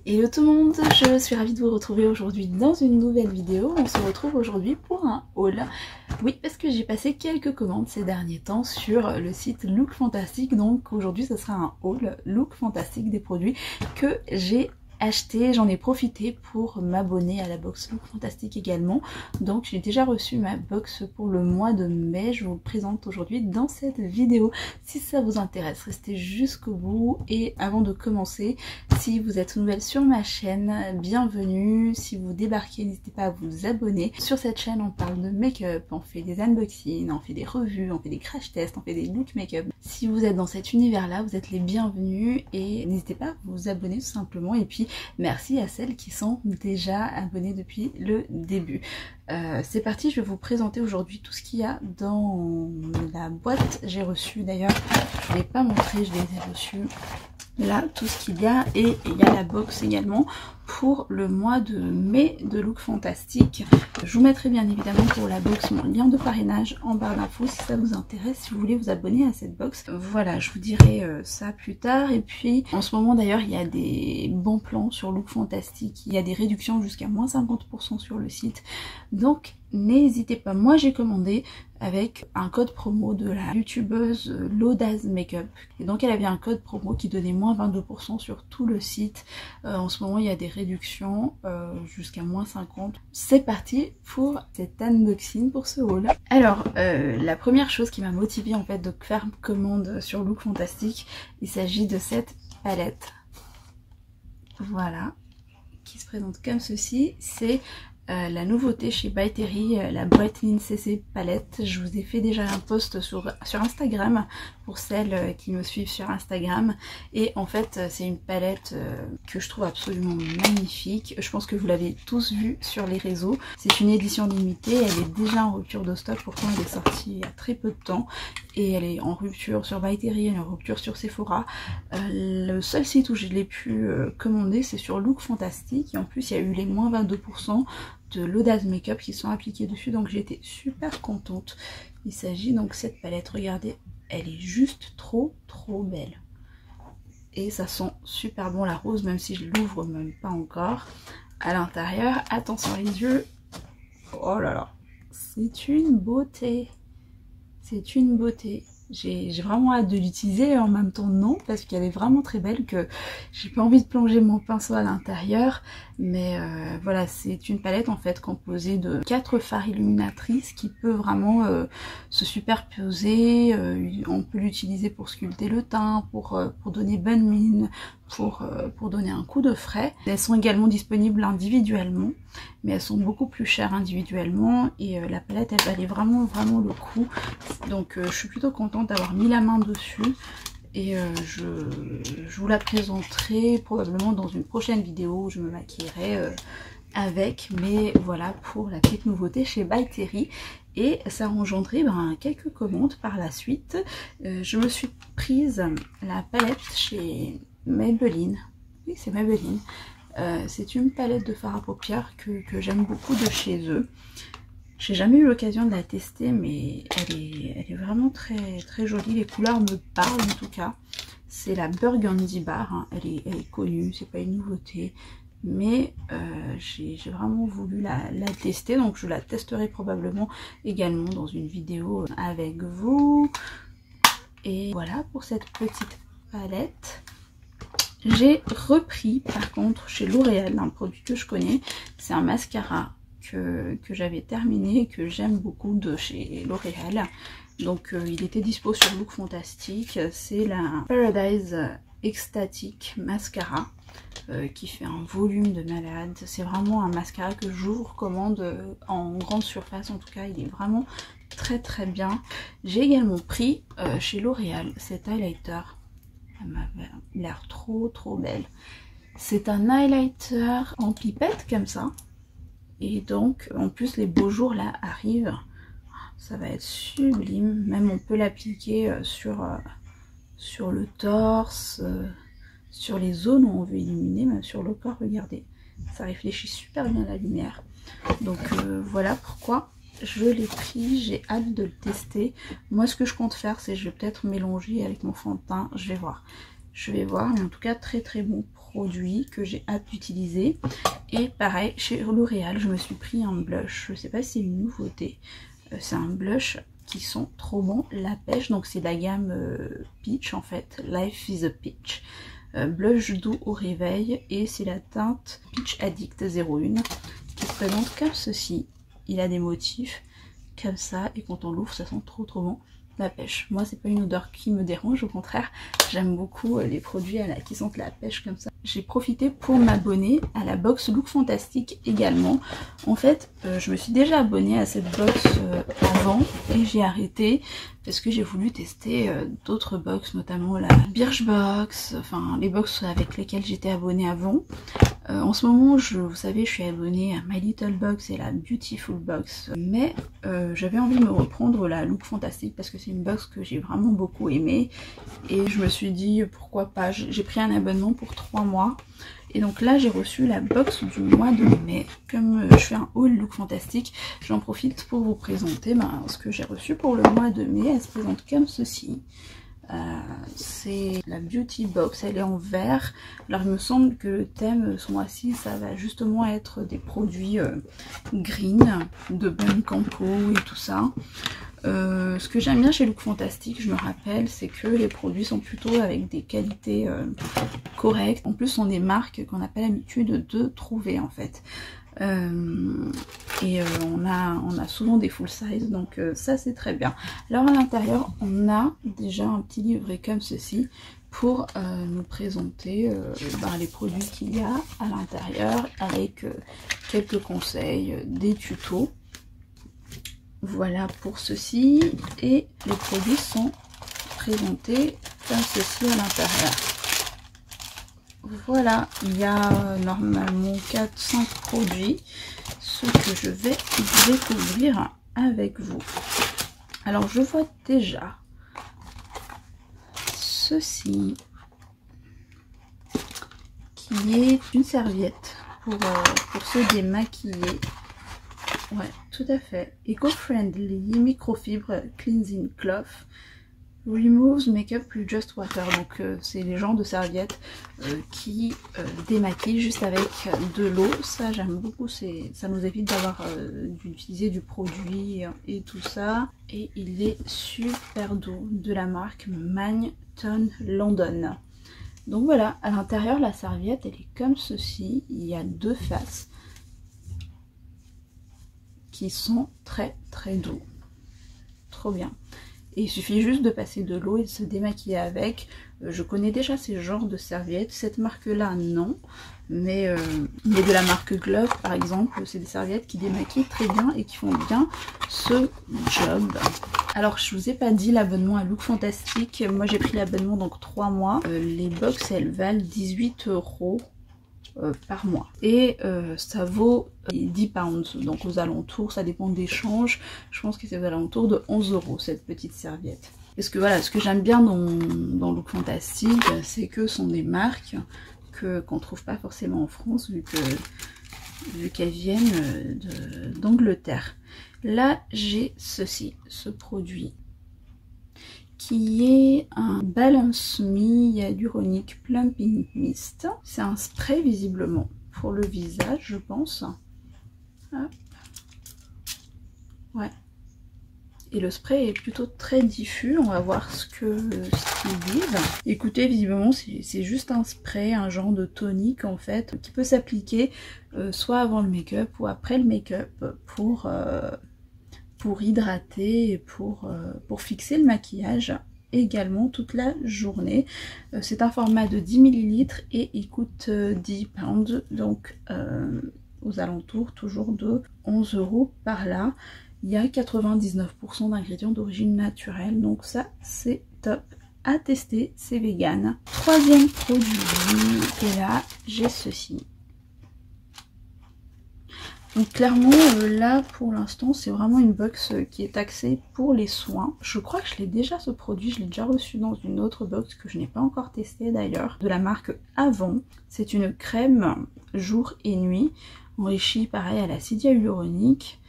Hello tout le monde, je suis ravie de vous retrouver aujourd'hui dans une nouvelle vidéo. On se retrouve aujourd'hui pour un haul. Oui, parce que j'ai passé quelques commandes ces derniers temps sur le site Look Fantastic. Donc aujourd'hui ce sera un haul Look Fantastic des produits que j'ai acheté. J'en ai profité pour m'abonner à la box Look Fantastic également. Donc j'ai déjà reçu ma box pour le mois de mai. Je vous le présente aujourd'hui dans cette vidéo. Si ça vous intéresse, restez jusqu'au bout. Et avant de commencer, si vous êtes nouvelle sur ma chaîne, bienvenue. Si vous débarquez, n'hésitez pas à vous abonner. Sur cette chaîne, on parle de make-up, on fait des unboxings, on fait des revues, on fait des crash tests, on fait des looks make-up. Si vous êtes dans cet univers-là, vous êtes les bienvenus et n'hésitez pas à vous abonner tout simplement. Et puis, merci à celles qui sont déjà abonnées depuis le début. C'est parti, je vais vous présenter aujourd'hui tout ce qu'il y a dans la boîte. J'ai reçu d'ailleurs, je ne l'ai pas montré, je les ai reçus. Là, tout ce qu'il y a, et il y a la box également pour le mois de mai de Look Fantastic. Je vous mettrai bien évidemment pour la box mon lien de parrainage en barre d'infos si ça vous intéresse, si vous voulez vous abonner à cette box. Voilà, je vous dirai ça plus tard. Et puis en ce moment d'ailleurs il y a des bons plans sur Look Fantastic, il y a des réductions jusqu'à moins 50% sur le site, donc n'hésitez pas. Moi j'ai commandé avec un code promo de la youtubeuse L'Audace Makeup, et donc elle avait un code promo qui donnait moins 22% sur tout le site. En ce moment il y a des réductions jusqu'à moins 50. C'est parti pour cet unboxing, pour ce haul. Alors la première chose qui m'a motivée en fait de faire commande sur Look Fantastic, il s'agit de cette palette, voilà, qui se présente comme ceci. C'est la nouveauté chez By Terry, la Brightening CC palette. Je vous ai fait déjà un post sur Instagram pour celles qui me suivent sur Instagram, et en fait c'est une palette que je trouve absolument magnifique. Je pense que vous l'avez tous vu sur les réseaux. C'est une édition limitée, elle est déjà en rupture de stock, pourtant elle est sortie il y a très peu de temps, et elle est en rupture sur By Terry, elle est en rupture sur Sephora. Le seul site où je l'ai pu commander, c'est sur Look Fantastic, et en plus il y a eu les moins 22% de L'Audace Makeup qui sont appliqués dessus, donc j'ai été super contente. Il s'agit donc de cette palette, regardez, elle est juste trop belle, et ça sent super bon la rose, même si je l'ouvre même pas encore. À l'intérieur, attention les yeux, oh là là, c'est une beauté, c'est une beauté. J'ai vraiment hâte de l'utiliser, en même temps non, parce qu'elle est vraiment très belle, que j'ai pas envie de plonger mon pinceau à l'intérieur. Mais voilà, c'est une palette en fait composée de 4 fards illuminatrices qui peut vraiment se superposer. On peut l'utiliser pour sculpter le teint, pour donner bonne mine, pour donner un coup de frais. Elles sont également disponibles individuellement, mais elles sont beaucoup plus chères individuellement, et la palette elle valait vraiment le coup. Donc je suis plutôt contente d'avoir mis la main dessus, et je vous la présenterai probablement dans une prochaine vidéo où je me maquillerai avec. Mais voilà pour la petite nouveauté chez By Terry, et ça a engendré quelques commandes par la suite. Je me suis prise la palette chez Maybelline, oui c'est Maybelline. C'est une palette de fard à paupières que j'aime beaucoup de chez eux. J'ai jamais eu l'occasion de la tester, mais elle est vraiment très jolie. Les couleurs me parlent en tout cas. C'est la Burgundy Bar, hein. Elle est connue, c'est pas une nouveauté, mais j'ai vraiment voulu la tester, donc je la testerai probablement également dans une vidéo avec vous. Et voilà pour cette petite palette. J'ai repris par contre chez L'Oréal un produit que je connais, c'est un mascara que j'avais terminé, que j'aime beaucoup de chez L'Oréal. Donc il était dispo sur Look Fantastic. C'est la Paradise Ecstatic Mascara qui fait un volume de malade. C'est vraiment un mascara que je vous recommande en grande surface, en tout cas il est vraiment très bien. J'ai également pris chez L'Oréal cet highlighter. Elle m'a l'air trop belle. C'est un highlighter en pipette comme ça, et donc en plus les beaux jours là arrivent, ça va être sublime. Même on peut l'appliquer sur le torse, sur les zones où on veut illuminer, même sur le corps. Regardez, ça réfléchit super bien la lumière. Donc voilà pourquoi je l'ai pris, j'ai hâte de le tester. Moi ce que je compte faire, c'est je vais peut-être mélanger avec mon fond de teint, je vais voir. Je vais voir, mais en tout cas très très bon produit que j'ai hâte d'utiliser. Et pareil, chez L'Oréal, je me suis pris un blush. Je sais pas si c'est une nouveauté. C'est un blush qui sont trop bons. La Pêche, donc c'est la gamme Peach en fait. Life is a Peach. Blush doux au réveil. Et c'est la teinte Peach Addict 01 qui se présente comme ceci. Il a des motifs comme ça. Et quand on l'ouvre, ça sent trop trop bon. La pêche. Moi, c'est pas une odeur qui me dérange, au contraire, j'aime beaucoup les produits qui sentent la pêche comme ça. J'ai profité pour m'abonner à la box Look Fantastic également. En fait, je me suis déjà abonnée à cette box avant et j'ai arrêté parce que j'ai voulu tester d'autres box, notamment la Birchbox, enfin les box avec lesquelles j'étais abonnée avant. En ce moment, vous savez, je suis abonnée à My Little Box et la Beautiful Box, mais j'avais envie de me reprendre la Look Fantastic parce que c'est une box que j'ai vraiment beaucoup aimée et je me suis dit pourquoi pas. J'ai pris un abonnement pour 3 mois et donc là j'ai reçu la box du mois de mai. Comme je fais un haul Look Fantastic, j'en profite pour vous présenter ce que j'ai reçu pour le mois de mai. Elle se présente comme ceci. C'est la Beauty Box, elle est en vert. Alors il me semble que le thème ce mois-ci ça va justement être des produits green, de bonne campo et tout ça. Ce que j'aime bien chez Look Fantastic, je me rappelle, c'est que les produits sont plutôt avec des qualités correctes. En plus, ce sont des marques qu'on n'a pas l'habitude de trouver en fait. On a souvent des full size, donc ça c'est très bien. Alors à l'intérieur, on a déjà un petit livret comme ceci pour nous présenter les produits qu'il y a à l'intérieur avec quelques conseils, des tutos. Voilà pour ceci, et les produits sont présentés comme ceci à l'intérieur. Voilà, il y a normalement 4-5 produits, ce que je vais découvrir avec vous. Alors je vois déjà ceci, qui est une serviette pour se démaquiller. Ouais, tout à fait. Eco-friendly, microfibre, cleansing cloth, removes makeup with just water. Donc c'est les genres de serviettes qui démaquillent juste avec de l'eau. Ça j'aime beaucoup, ça nous évite d'avoir d'utiliser du produit et tout ça. Et il est super doux, de la marque Manton London. Donc voilà, à l'intérieur la serviette elle est comme ceci. Il y a 2 faces qui sont très très doux, trop bien. Et il suffit juste de passer de l'eau et de se démaquiller avec. Je connais déjà ces genres de serviettes, cette marque là non, mais de la marque Glove par exemple, c'est des serviettes qui démaquillent très bien et qui font bien ce job. Alors je vous ai pas dit l'abonnement à Look Fantastic, moi j'ai pris l'abonnement donc 3 mois, les box elles valent 18 € par mois et ça vaut 10 pounds, donc aux alentours, ça dépend des changes, je pense que c'est aux alentours de 11 € cette petite serviette. Parce que voilà, ce que j'aime bien dans Look Fantastic, c'est que ce sont des marques qu'on trouve pas forcément en France vu qu'elles viennent d'Angleterre. Là j'ai ce produit qui est un Balance Me Hyaluronic Plumping Mist. C'est un spray visiblement pour le visage, je pense. Hop. Ouais. Et le spray est plutôt très diffus. On va voir ce qu'ils disent. Écoutez, visiblement c'est juste un spray, un genre de tonique en fait, qui peut s'appliquer soit avant le make-up ou après le make-up pour hydrater et pour fixer le maquillage également toute la journée. C'est un format de 10 ml et il coûte 10 pounds, donc aux alentours toujours de 11 € par là. Il y a 99% d'ingrédients d'origine naturelle, donc ça c'est top à tester, c'est vegan. Troisième produit, et là j'ai ceci. Donc clairement là pour l'instant c'est vraiment une box qui est axée pour les soins. Je crois que je l'ai déjà ce produit, je l'ai déjà reçu dans une autre box que je n'ai pas encore testé d'ailleurs, de la marque Avon. C'est une crème jour et nuit, enrichie pareil à l'acide hyaluronique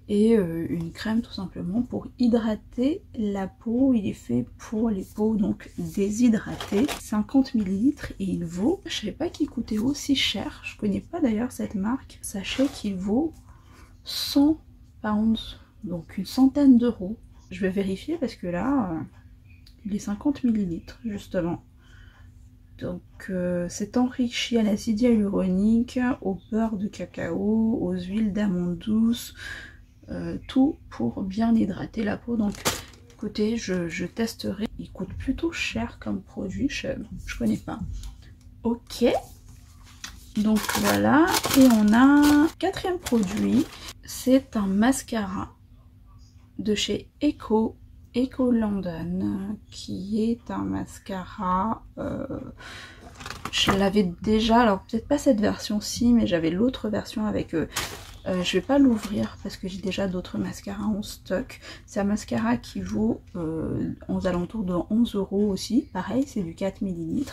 et une crème tout simplement pour hydrater la peau. Il est fait pour les peaux donc déshydratées, 50 ml et il vaut, je savais pas qu'il coûtait aussi cher, je connais pas d'ailleurs cette marque. Sachez qu'il vaut 100 pounds, donc une centaine d'euros. Je vais vérifier parce que là il est 50 ml justement. Donc c'est enrichi à l'acide hyaluronique, au beurre de cacao, aux huiles d'amandes douces, tout pour bien hydrater la peau. Donc écoutez, je testerai. Il coûte plutôt cher comme produit, je connais pas. Ok, donc voilà, et on a quatrième produit, c'est un mascara de chez Eco London, qui est un mascara, je l'avais déjà, alors peut-être pas cette version-ci, mais j'avais l'autre version avec je vais pas l'ouvrir parce que j'ai déjà d'autres mascaras en stock. C'est un mascara qui vaut aux alentours de 11 € aussi, pareil c'est du 4 ml,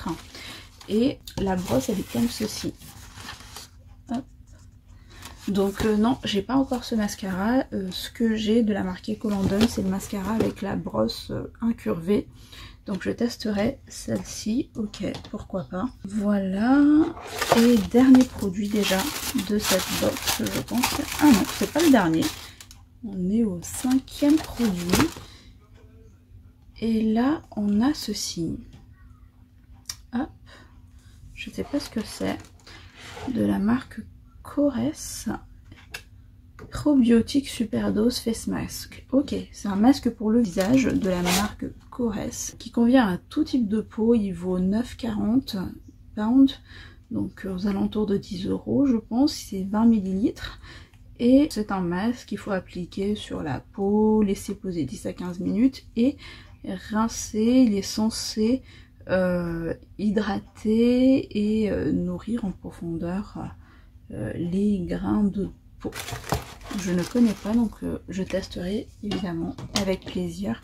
et la brosse elle est comme ceci. Hop. Donc non, j'ai pas encore ce mascara. Ce que j'ai de la marque Eco London, c'est le mascara avec la brosse incurvée. Donc je testerai celle-ci, ok, pourquoi pas. Voilà, et dernier produit déjà de cette box, je pense. Ah non, c'est pas le dernier. On est au 5e produit. Et là, on a ceci. Hop, je sais pas ce que c'est. De la marque Korres. Probiotique Superdose Face Mask. Ok, c'est un masque pour le visage de la marque Korres qui convient à tout type de peau. Il vaut 9,40 pounds, donc aux alentours de 10 € je pense. C'est 20 ml et c'est un masque qu'il faut appliquer sur la peau, laisser poser 10 à 15 minutes et rincer. Il est censé hydrater et nourrir en profondeur les grains de peau. Je ne connais pas, donc je testerai évidemment avec plaisir.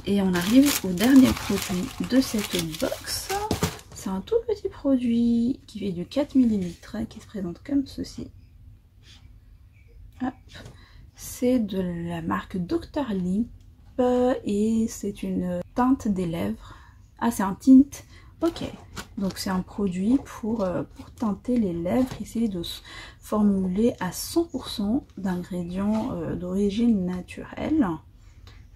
Et on arrive au dernier produit de cette box. C'est un tout petit produit qui fait du 4 ml, qui se présente comme ceci. C'est de la marque Dr. Lip et c'est une teinte des lèvres. Ah, c'est un tint. Ok, donc c'est un produit pour teinter les lèvres, essayer de se formuler à 100% d'ingrédients d'origine naturelle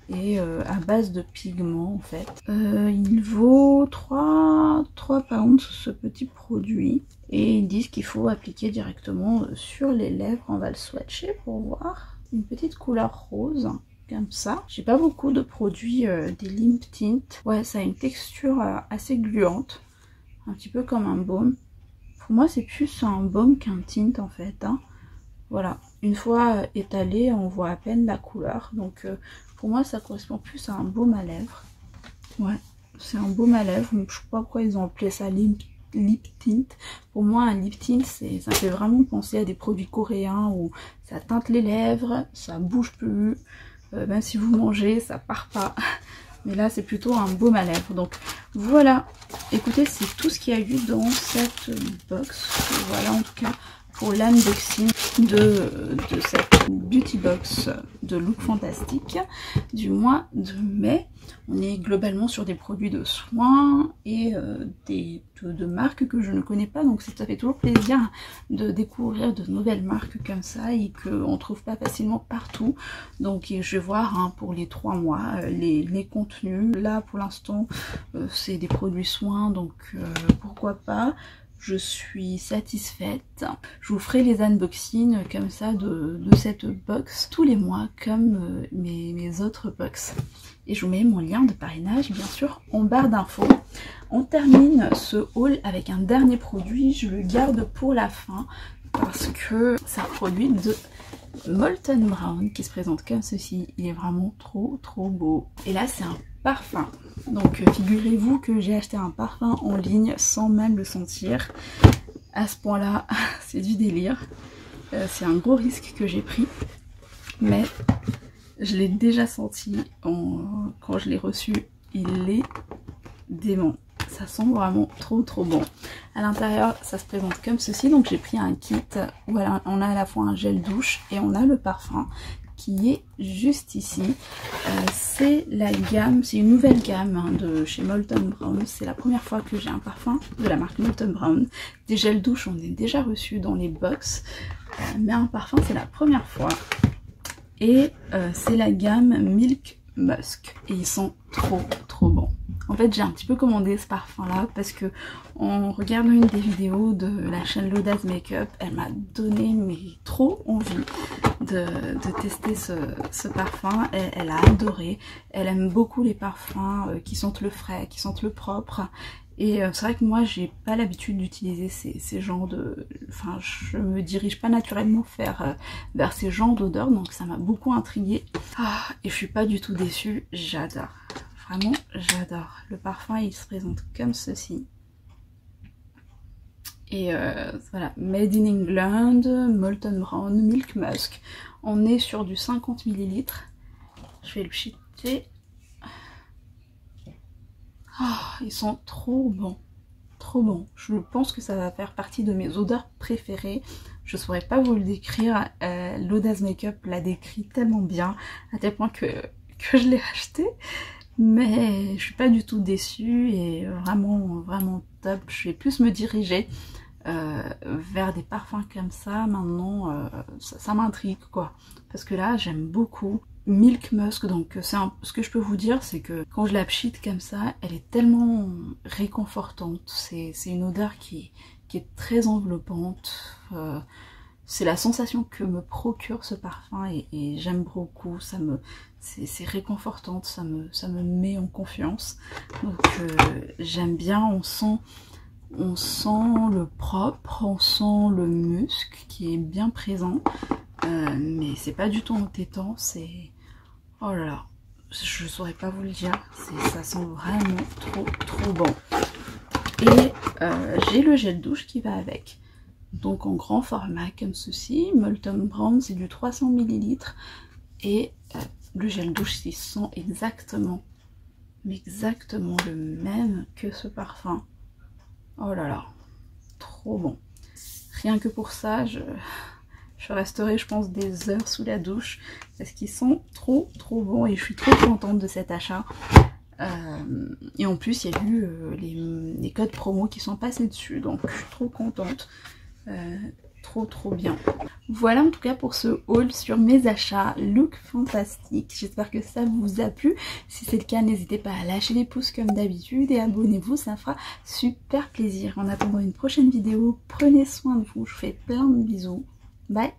et à base de pigments en fait. Il vaut 3 pounds ce petit produit et ils disent qu'il faut appliquer directement sur les lèvres. On va le swatcher pour voir. Une petite couleur rose. Comme ça. J'ai pas beaucoup de produits des lip tint. Ouais, ça a une texture assez gluante. Un petit peu comme un baume. Pour moi, c'est plus un baume qu'un tint en fait. Hein. Voilà. Une fois étalé, on voit à peine la couleur. Donc pour moi, ça correspond plus à un baume à lèvres. Ouais, c'est un baume à lèvres. Je sais pas pourquoi ils ont appelé ça lip tint. Pour moi, un lip tint, ça fait vraiment penser à des produits coréens où ça teinte les lèvres, ça bouge plus. Même si vous mangez, ça part pas. Mais là, c'est plutôt un baume à lèvres. Donc voilà. Écoutez, c'est tout ce qu'il y a eu dans cette box. Voilà en tout cas pour l'unboxing de cette beauty box de Look Fantastic du mois de mai. On est globalement sur des produits de soins et de marques que je ne connais pas, donc ça fait toujours plaisir de découvrir de nouvelles marques comme ça et qu'on ne trouve pas facilement partout. Donc je vais voir hein, pour les 3 mois les contenus. Là pour l'instant c'est des produits soins, donc pourquoi pas. Je suis satisfaite. Je vous ferai les unboxings comme ça de cette box tous les mois comme mes autres box. Et je vous mets mon lien de parrainage bien sûr en barre d'infos. On termine ce haul avec un dernier produit. Je le garde pour la fin parce que c'est un produit de Molton Brown qui se présente comme ceci. Il est vraiment trop beau. Et là c'est un parfum. Donc figurez-vous que j'ai acheté un parfum en ligne sans même le sentir. À ce point là c'est du délire. C'est un gros risque que j'ai pris, mais je l'ai déjà senti quand je l'ai reçu. Il est dément. Ça sent vraiment trop bon. À l'intérieur ça se présente comme ceci. Donc j'ai pris un kit où on a à la fois un gel douche et on a le parfum qui est juste ici. C'est la gamme, c'est une nouvelle gamme hein, de chez Molton Brown. C'est la première fois que j'ai un parfum de la marque Molton Brown. Des gels douche on est déjà reçu dans les box, mais un parfum c'est la première fois. Et c'est la gamme Milk Musk et ils sont trop bons. En fait j'ai un petit peu commandé ce parfum là parce que en regardant une des vidéos de la chaîne L'Audace Makeup, elle m'a donné mais trop envie de tester ce parfum. Elle a adoré, elle aime beaucoup les parfums qui sentent le frais, qui sentent le propre. Et c'est vrai que moi j'ai pas l'habitude d'utiliser ces genres de... Enfin je me dirige pas naturellement vers ces genres d'odeurs, donc ça m'a beaucoup intriguée. Ah, et je suis pas du tout déçue, j'adore. Vraiment j'adore. Le parfum il se présente comme ceci. Et voilà, Made in England, Molton Brown, Milk Musk. On est sur du 50 ml. Je vais le jeter. Oh, ils sont trop bons, trop bons. Je pense que ça va faire partie de mes odeurs préférées. Je saurais pas vous le décrire. L'Audace Makeup l'a décrit tellement bien, à tel point que je l'ai acheté. Mais je suis pas du tout déçue et vraiment top. Je vais plus me diriger vers des parfums comme ça. Maintenant, ça m'intrigue quoi. Parce que là, j'aime beaucoup Milk Musk, donc ce que je peux vous dire c'est que quand je la pchite comme ça, elle est tellement réconfortante, c'est une odeur qui est très enveloppante, c'est la sensation que me procure ce parfum et j'aime beaucoup, c'est réconfortante, ça me met en confiance, donc j'aime bien, on sent le propre, on sent le musc qui est bien présent, mais c'est pas du tout entêtant, c'est... Oh là là, je saurais pas vous le dire, ça sent vraiment trop bon. Et j'ai le gel douche qui va avec, donc en grand format comme ceci, Molton Brown, c'est du 300 ml, et le gel douche il sent exactement le même que ce parfum. Oh là là, trop bon. Rien que pour ça, je resterai je pense des heures sous la douche parce qu'ils sont trop bons et je suis trop contente de cet achat. Et en plus il y a eu les codes promo qui sont passés dessus, donc je suis trop contente. Trop bien. Voilà en tout cas pour ce haul sur mes achats Look Fantastic. J'espère que ça vous a plu. Si c'est le cas, n'hésitez pas à lâcher les pouces comme d'habitude et abonnez-vous, ça fera super plaisir. En attendant une prochaine vidéo, prenez soin de vous. Je vous fais plein de bisous. Bye.